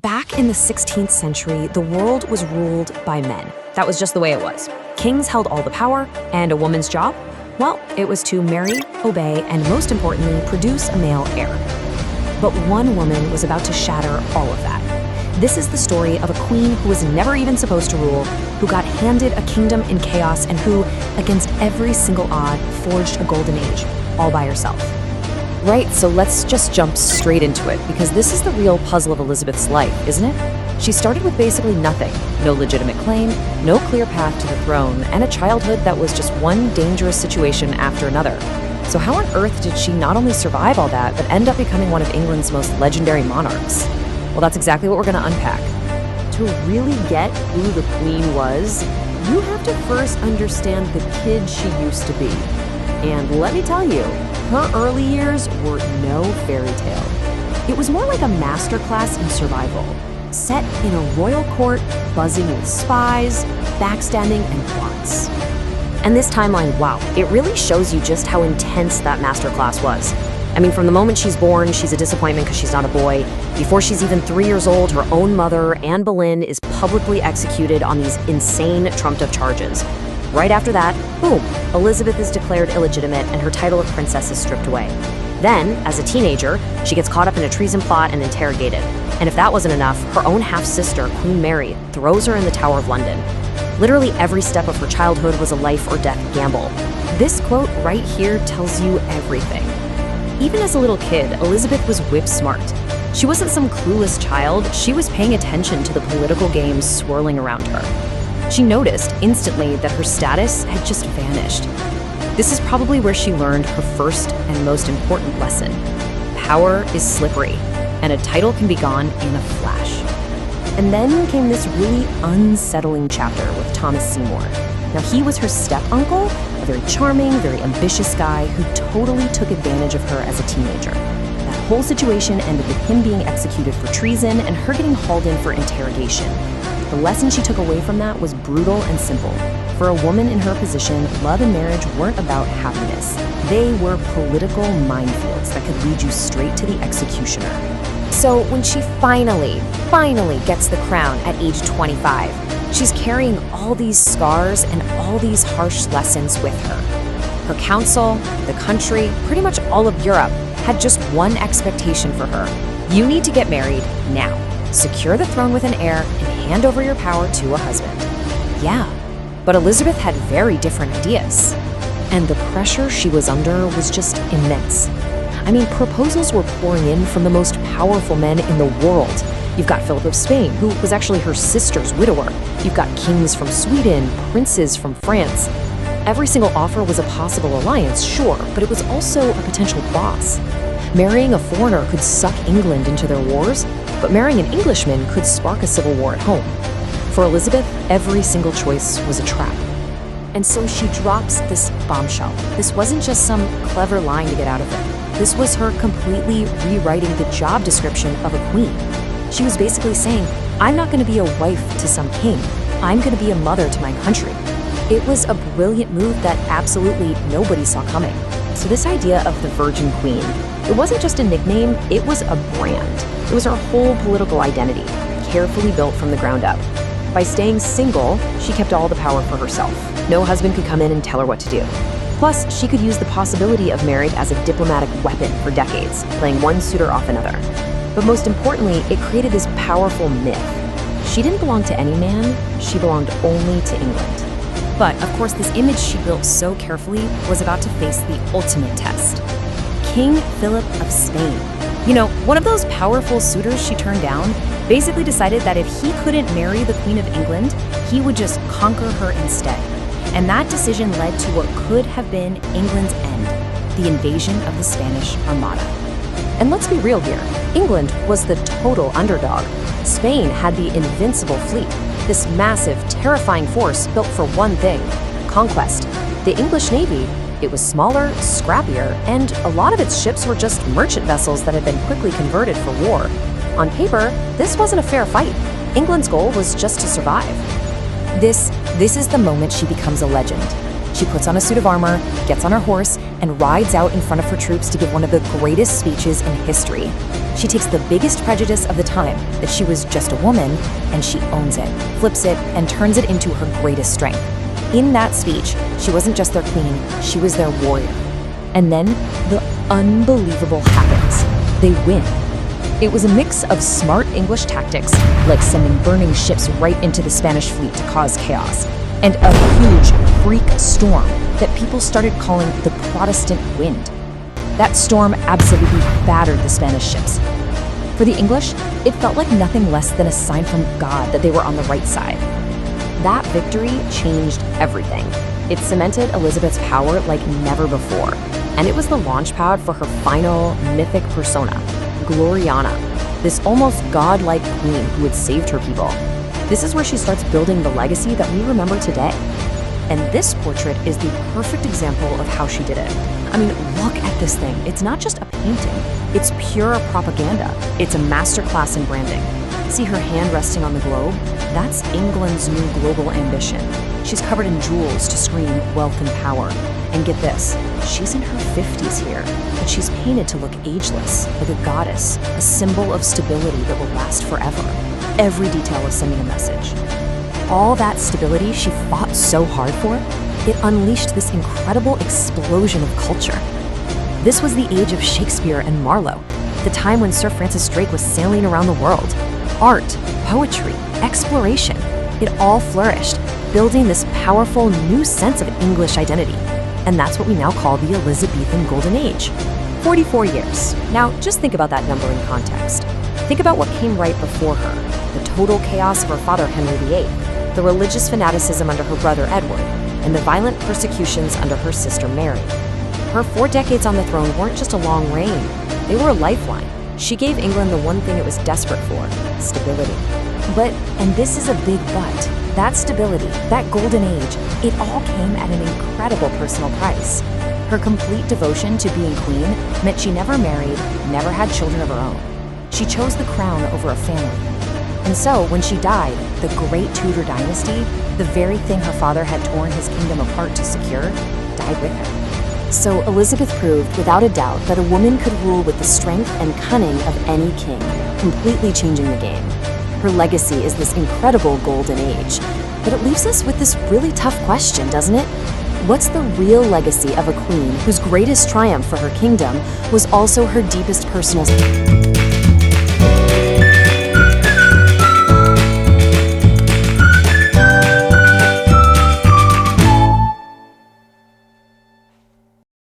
Back in the 16th century, the world was ruled by men. That was just the way it was. Kings held all the power, and a woman's job? Well, it was to marry, obey, and most importantly, produce a male heir. But one woman was about to shatter all of that. This is the story of a queen who was never even supposed to rule, who got handed a kingdom in chaos, and who, against every single odd, forged a golden age, all by herself. Right, so let's just jump straight into it, because this is the real puzzle of Elizabeth's life, isn't it? She started with basically nothing. No legitimate claim, no clear path to the throne, and a childhood that was just one dangerous situation after another. So how on earth did she not only survive all that, but end up becoming one of England's most legendary monarchs? Well, that's exactly what we're going to unpack. To really get who the queen was, you have to first understand the kid she used to be. And let me tell you, her early years were no fairy tale. It was more like a masterclass in survival, set in a royal court buzzing with spies, backstabbing, and plots. And this timeline, wow, it really shows you just how intense that masterclass was. I mean, from the moment she's born, she's a disappointment because she's not a boy. Before she's even 3 years old, her own mother, Anne Boleyn, is publicly executed on these insane trumped-up charges. Right after that, boom, Elizabeth is declared illegitimate and her title of princess is stripped away. Then, as a teenager, she gets caught up in a treason plot and interrogated. And if that wasn't enough, her own half-sister, Queen Mary, throws her in the Tower of London. Literally every step of her childhood was a life or death gamble. This quote right here tells you everything. Even as a little kid, Elizabeth was whip smart. She wasn't some clueless child, she was paying attention to the political games swirling around her. She noticed instantly that her status had just vanished. This is probably where she learned her first and most important lesson. Power is slippery, and a title can be gone in a flash. And then came this really unsettling chapter with Thomas Seymour. Now, he was her step-uncle, a very charming, very ambitious guy who totally took advantage of her as a teenager. That whole situation ended with him being executed for treason and her getting hauled in for interrogation. The lesson she took away from that was brutal and simple. For a woman in her position, love and marriage weren't about happiness. They were political minefields that could lead you straight to the executioner. So when she finally gets the crown at age 25, she's carrying all these scars and all these harsh lessons with her. Her council, the country, pretty much all of Europe had just one expectation for her. You need to get married now. Secure the throne with an heir and hand over your power to a husband. Yeah, but Elizabeth had very different ideas. And the pressure she was under was just immense. I mean, proposals were pouring in from the most powerful men in the world. You've got Philip of Spain, who was actually her sister's widower. You've got kings from Sweden, princes from France. Every single offer was a possible alliance, sure, but it was also a potential loss. Marrying a foreigner could suck England into their wars, but marrying an Englishman could spark a civil war at home. For Elizabeth, every single choice was a trap. And so she drops this bombshell. This wasn't just some clever line to get out of it. This was her completely rewriting the job description of a queen. She was basically saying, I'm not going to be a wife to some king. I'm going to be a mother to my country. It was a brilliant move that absolutely nobody saw coming. So this idea of the Virgin Queen, it wasn't just a nickname, it was a brand. It was her whole political identity, carefully built from the ground up. By staying single, she kept all the power for herself. No husband could come in and tell her what to do. Plus, she could use the possibility of marriage as a diplomatic weapon for decades, playing one suitor off another. But most importantly, it created this powerful myth. She didn't belong to any man, she belonged only to England. But, of course, this image she built so carefully was about to face the ultimate test. King Philip of Spain. One of those powerful suitors she turned down basically decided that if he couldn't marry the Queen of England, he would just conquer her instead. And that decision led to what could have been England's end, the invasion of the Spanish Armada. And let's be real here, England was the total underdog. Spain had the invincible fleet, this massive, terrifying force built for one thing, conquest. The English Navy, it was smaller, scrappier, and a lot of its ships were just merchant vessels that had been quickly converted for war. On paper, this wasn't a fair fight. England's goal was just to survive. This is the moment she becomes a legend. She puts on a suit of armor, gets on her horse, and rides out in front of her troops to give one of the greatest speeches in history. She takes the biggest prejudice of the time, that she was just a woman, and she owns it, flips it, and turns it into her greatest strength. In that speech, she wasn't just their queen, she was their warrior. And then the unbelievable happens. They win. It was a mix of smart English tactics, like sending burning ships right into the Spanish fleet to cause chaos, and a huge freak storm that people started calling the Protestant wind. That storm absolutely battered the Spanish ships. For the English, it felt like nothing less than a sign from God that they were on the right side. That victory changed everything. It cemented Elizabeth's power like never before, and it was the launchpad for her final mythic persona, Gloriana, this almost godlike queen who had saved her people. This is where she starts building the legacy that we remember today. And this portrait is the perfect example of how she did it. I mean, look at this thing. It's not just a painting, it's pure propaganda. It's a masterclass in branding. See her hand resting on the globe? That's England's new global ambition. She's covered in jewels to scream wealth and power. And get this, she's in her 50s here, but she's painted to look ageless, like a goddess, a symbol of stability that will last forever. Every detail is sending a message. All that stability she fought so hard for, it unleashed this incredible explosion of culture. This was the age of Shakespeare and Marlowe, the time when Sir Francis Drake was sailing around the world. Art, poetry, exploration, it all flourished, building this powerful new sense of English identity. And that's what we now call the Elizabethan Golden Age. 44 years. Now, just think about that number in context. Think about what came right before her, the total chaos of her father Henry VIII, the religious fanaticism under her brother Edward, and the violent persecutions under her sister Mary. Her 4 decades on the throne weren't just a long reign, they were a lifeline. She gave England the one thing it was desperate for, stability. But, and this is a big but, that stability, that golden age, it all came at an incredible personal price. Her complete devotion to being queen meant she never married, never had children of her own. She chose the crown over a family. And so, when she died, the great Tudor dynasty, the very thing her father had torn his kingdom apart to secure, died with her. So Elizabeth proved, without a doubt, that a woman could rule with the strength and cunning of any king, completely changing the game. Her legacy is this incredible golden age. But it leaves us with this really tough question, doesn't it? What's the real legacy of a queen whose greatest triumph for her kingdom was also her deepest personal